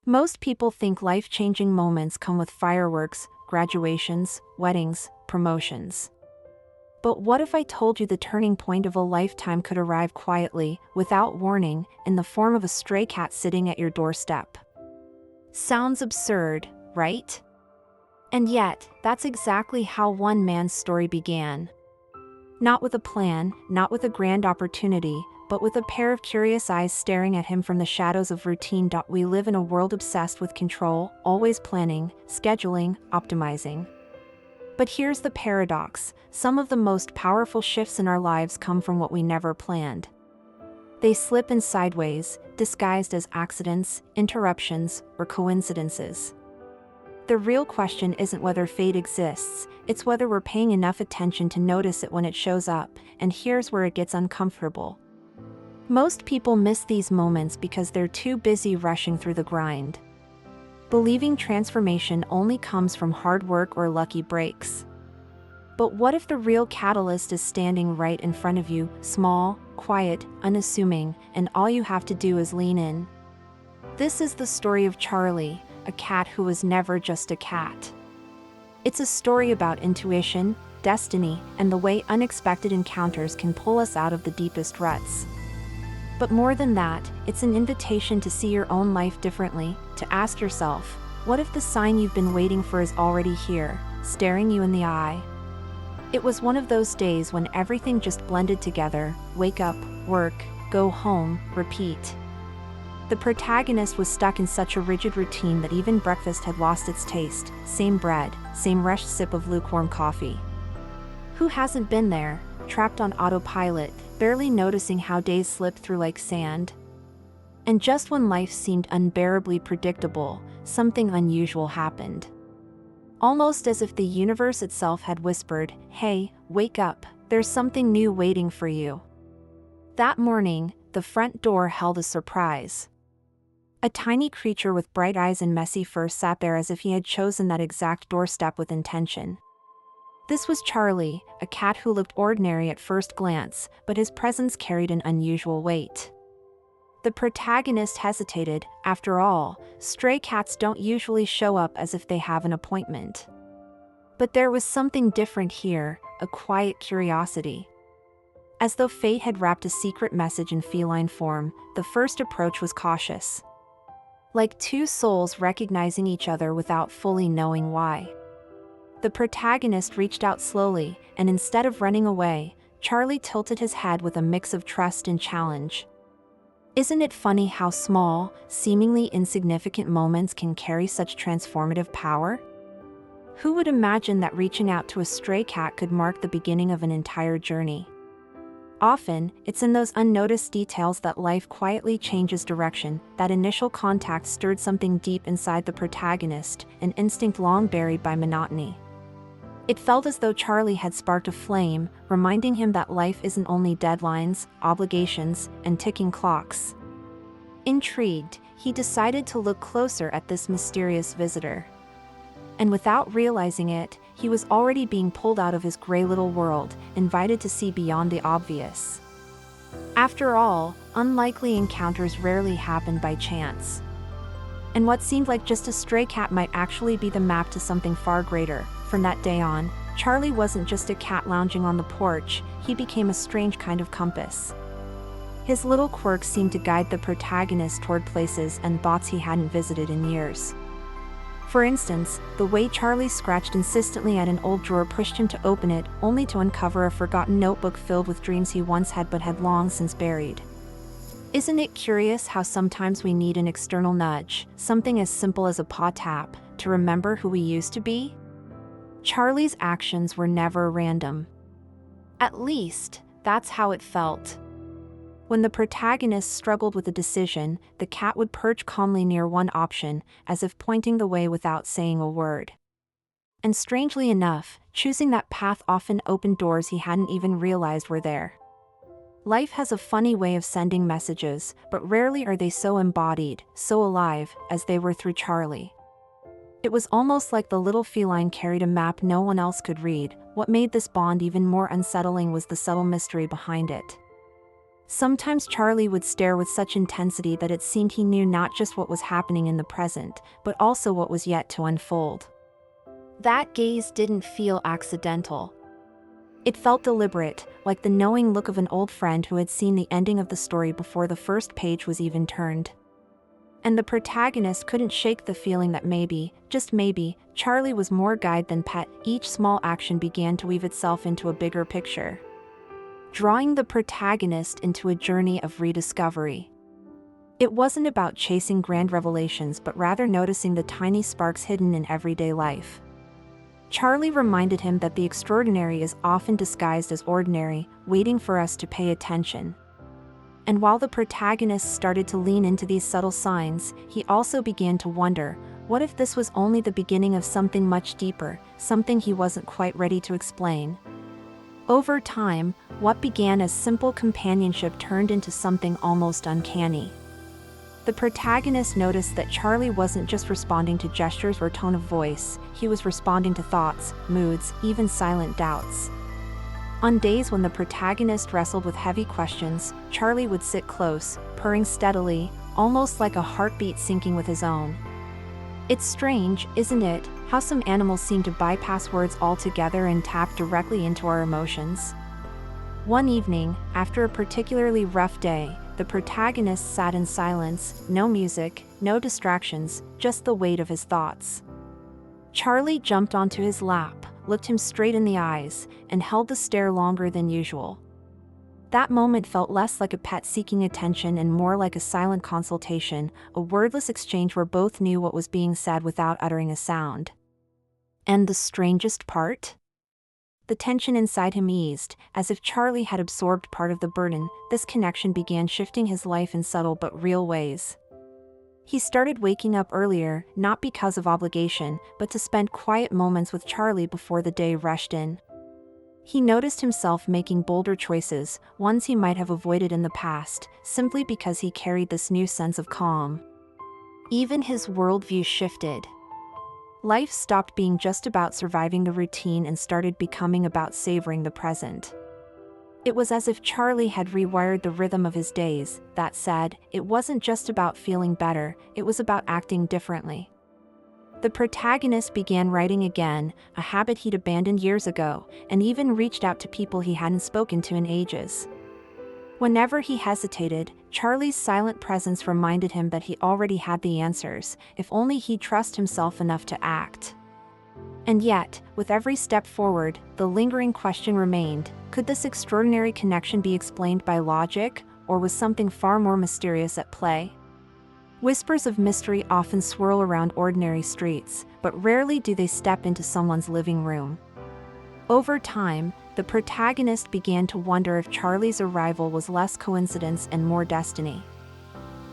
Most people think life-changing moments come with fireworks, graduations, weddings, promotions. But what if I told you the turning point of a lifetime could arrive quietly, without warning, in the form of a stray cat sitting at your doorstep? Sounds absurd, right? And yet, that's exactly how one man's story began. Not with a plan, not with a grand opportunity, but with a pair of curious eyes staring at him from the shadows of routine. We live in a world obsessed with control, always planning, scheduling, optimizing. But here's the paradox: some of the most powerful shifts in our lives come from what we never planned. They slip in sideways, disguised as accidents, interruptions, or coincidences. The real question isn't whether fate exists, it's whether we're paying enough attention to notice it when it shows up, and here's where it gets uncomfortable. Most people miss these moments because they're too busy rushing through the grind, believing transformation only comes from hard work or lucky breaks. But what if the real catalyst is standing right in front of you, small, quiet, unassuming, and all you have to do is lean in? This is the story of Charlie, a cat who was never just a cat. It's a story about intuition, destiny, and the way unexpected encounters can pull us out of the deepest ruts. But more than that, it's an invitation to see your own life differently, to ask yourself, what if the sign you've been waiting for is already here, staring you in the eye? It was one of those days when everything just blended together: wake up, work, go home, repeat. The protagonist was stuck in such a rigid routine that even breakfast had lost its taste. Same bread, same rushed sip of lukewarm coffee. Who hasn't been there, trapped on autopilot, barely noticing how days slipped through like sand? And just when life seemed unbearably predictable, something unusual happened. Almost as if the universe itself had whispered, "Hey, wake up, there's something new waiting for you." That morning, the front door held a surprise. A tiny creature with bright eyes and messy fur sat there as if he had chosen that exact doorstep with intention. This was Charlie, a cat who looked ordinary at first glance, but his presence carried an unusual weight. The protagonist hesitated. After all, stray cats don't usually show up as if they have an appointment. But there was something different here, a quiet curiosity. As though fate had wrapped a secret message in feline form, the first approach was cautious. Like two souls recognizing each other without fully knowing why. The protagonist reached out slowly, and instead of running away, Charlie tilted his head with a mix of trust and challenge. Isn't it funny how small, seemingly insignificant moments can carry such transformative power? Who would imagine that reaching out to a stray cat could mark the beginning of an entire journey? Often, it's in those unnoticed details that life quietly changes direction. That initial contact stirred something deep inside the protagonist, an instinct long buried by monotony. It felt as though Charlie had sparked a flame, reminding him that life isn't only deadlines, obligations, and ticking clocks. Intrigued, he decided to look closer at this mysterious visitor. And without realizing it, he was already being pulled out of his gray little world, invited to see beyond the obvious. After all, unlikely encounters rarely happen by chance. And what seemed like just a stray cat might actually be the map to something far greater. From that day on, Charlie wasn't just a cat lounging on the porch, he became a strange kind of compass. His little quirks seemed to guide the protagonist toward places and thoughts he hadn't visited in years. For instance, the way Charlie scratched insistently at an old drawer pushed him to open it, only to uncover a forgotten notebook filled with dreams he once had but had long since buried. Isn't it curious how sometimes we need an external nudge, something as simple as a paw tap, to remember who we used to be? Charlie's actions were never random. At least, that's how it felt. When the protagonist struggled with a decision, the cat would perch calmly near one option, as if pointing the way without saying a word. And strangely enough, choosing that path often opened doors he hadn't even realized were there. Life has a funny way of sending messages, but rarely are they so embodied, so alive, as they were through Charlie. It was almost like the little feline carried a map no one else could read. What made this bond even more unsettling was the subtle mystery behind it. Sometimes Charlie would stare with such intensity that it seemed he knew not just what was happening in the present, but also what was yet to unfold. That gaze didn't feel accidental. It felt deliberate, like the knowing look of an old friend who had seen the ending of the story before the first page was even turned. And the protagonist couldn't shake the feeling that maybe, just maybe, Charlie was more guide than pet. Each small action began to weave itself into a bigger picture, drawing the protagonist into a journey of rediscovery. It wasn't about chasing grand revelations but rather noticing the tiny sparks hidden in everyday life. Charlie reminded him that the extraordinary is often disguised as ordinary, waiting for us to pay attention. And while the protagonist started to lean into these subtle signs, he also began to wonder, what if this was only the beginning of something much deeper, something he wasn't quite ready to explain? Over time, what began as simple companionship turned into something almost uncanny. The protagonist noticed that Charlie wasn't just responding to gestures or tone of voice, he was responding to thoughts, moods, even silent doubts. On days when the protagonist wrestled with heavy questions, Charlie would sit close, purring steadily, almost like a heartbeat syncing with his own. It's strange, isn't it, how some animals seem to bypass words altogether and tap directly into our emotions? One evening, after a particularly rough day, the protagonist sat in silence, no music, no distractions, just the weight of his thoughts. Charlie jumped onto his lap, looked him straight in the eyes, and held the stare longer than usual. That moment felt less like a pet seeking attention and more like a silent consultation, a wordless exchange where both knew what was being said without uttering a sound. And the strangest part? The tension inside him eased, as if Charlie had absorbed part of the burden. This connection began shifting his life in subtle but real ways. He started waking up earlier, not because of obligation, but to spend quiet moments with Charlie before the day rushed in. He noticed himself making bolder choices, ones he might have avoided in the past, simply because he carried this new sense of calm. Even his worldview shifted. Life stopped being just about surviving the routine and started becoming about savoring the present. It was as if Charlie had rewired the rhythm of his days. That said, it wasn't just about feeling better, it was about acting differently. The protagonist began writing again, a habit he'd abandoned years ago, and even reached out to people he hadn't spoken to in ages. Whenever he hesitated, Charlie's silent presence reminded him that he already had the answers, if only he'd trust himself enough to act. And yet, with every step forward, the lingering question remained, could this extraordinary connection be explained by logic, or was something far more mysterious at play? Whispers of mystery often swirl around ordinary streets, but rarely do they step into someone's living room. Over time, the protagonist began to wonder if Charlie's arrival was less coincidence and more destiny.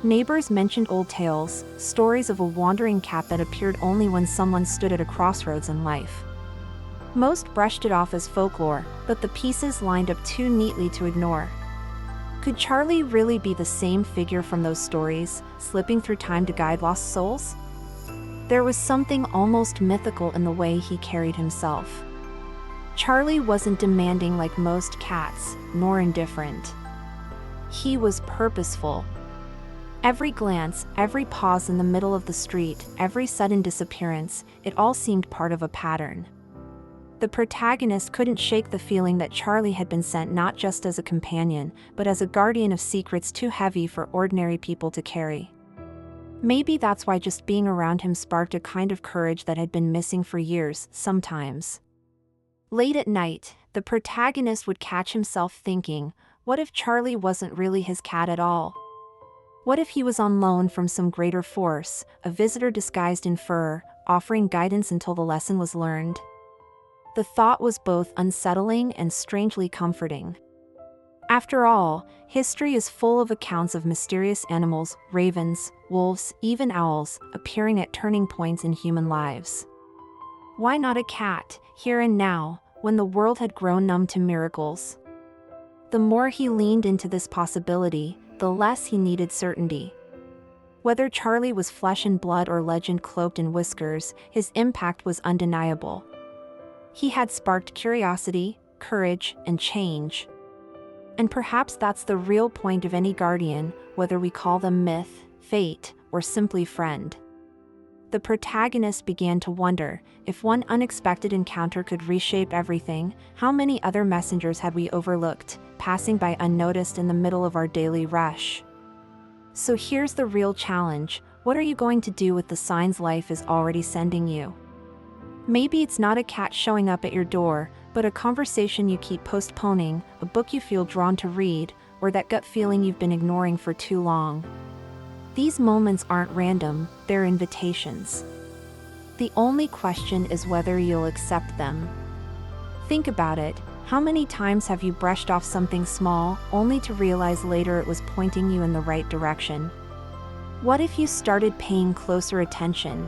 Neighbors mentioned old tales, stories of a wandering cat that appeared only when someone stood at a crossroads in life. Most brushed it off as folklore, but the pieces lined up too neatly to ignore. Could Charlie really be the same figure from those stories, slipping through time to guide lost souls? There was something almost mythical in the way he carried himself. Charlie wasn't demanding like most cats, nor indifferent. He was purposeful. Every glance, every pause in the middle of the street, every sudden disappearance, it all seemed part of a pattern. The protagonist couldn't shake the feeling that Charlie had been sent not just as a companion, but as a guardian of secrets too heavy for ordinary people to carry. Maybe that's why just being around him sparked a kind of courage that had been missing for years, sometimes. Late at night, the protagonist would catch himself thinking, what if Charlie wasn't really his cat at all? What if he was on loan from some greater force, a visitor disguised in fur, offering guidance until the lesson was learned? The thought was both unsettling and strangely comforting. After all, history is full of accounts of mysterious animals, ravens, wolves, even owls, appearing at turning points in human lives. Why not a cat, here and now, when the world had grown numb to miracles? The more he leaned into this possibility, the less he needed certainty. Whether Charlie was flesh and blood or legend cloaked in whiskers, his impact was undeniable. He had sparked curiosity, courage, and change. And perhaps that's the real point of any guardian, whether we call them myth, fate, or simply friend. The protagonist began to wonder, if one unexpected encounter could reshape everything, how many other messengers had we overlooked, passing by unnoticed in the middle of our daily rush? So here's the real challenge: what are you going to do with the signs life is already sending you? Maybe it's not a cat showing up at your door, but a conversation you keep postponing, a book you feel drawn to read, or that gut feeling you've been ignoring for too long. These moments aren't random, they're invitations. The only question is whether you'll accept them. Think about it. How many times have you brushed off something small, only to realize later it was pointing you in the right direction? What if you started paying closer attention?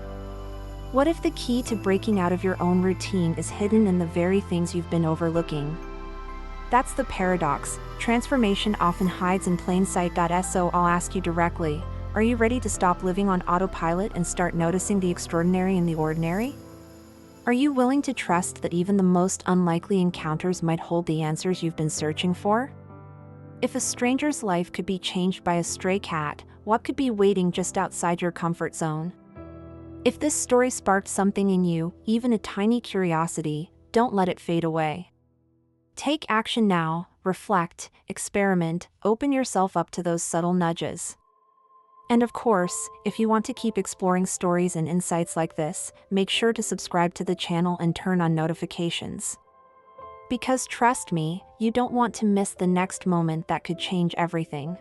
What if the key to breaking out of your own routine is hidden in the very things you've been overlooking? That's the paradox. Transformation often hides in plain sight. So I'll ask you directly, are you ready to stop living on autopilot and start noticing the extraordinary in the ordinary? Are you willing to trust that even the most unlikely encounters might hold the answers you've been searching for? If a stranger's life could be changed by a stray cat, what could be waiting just outside your comfort zone? If this story sparked something in you, even a tiny curiosity, don't let it fade away. Take action now, reflect, experiment, open yourself up to those subtle nudges. And of course, if you want to keep exploring stories and insights like this, make sure to subscribe to the channel and turn on notifications. Because trust me, you don't want to miss the next moment that could change everything.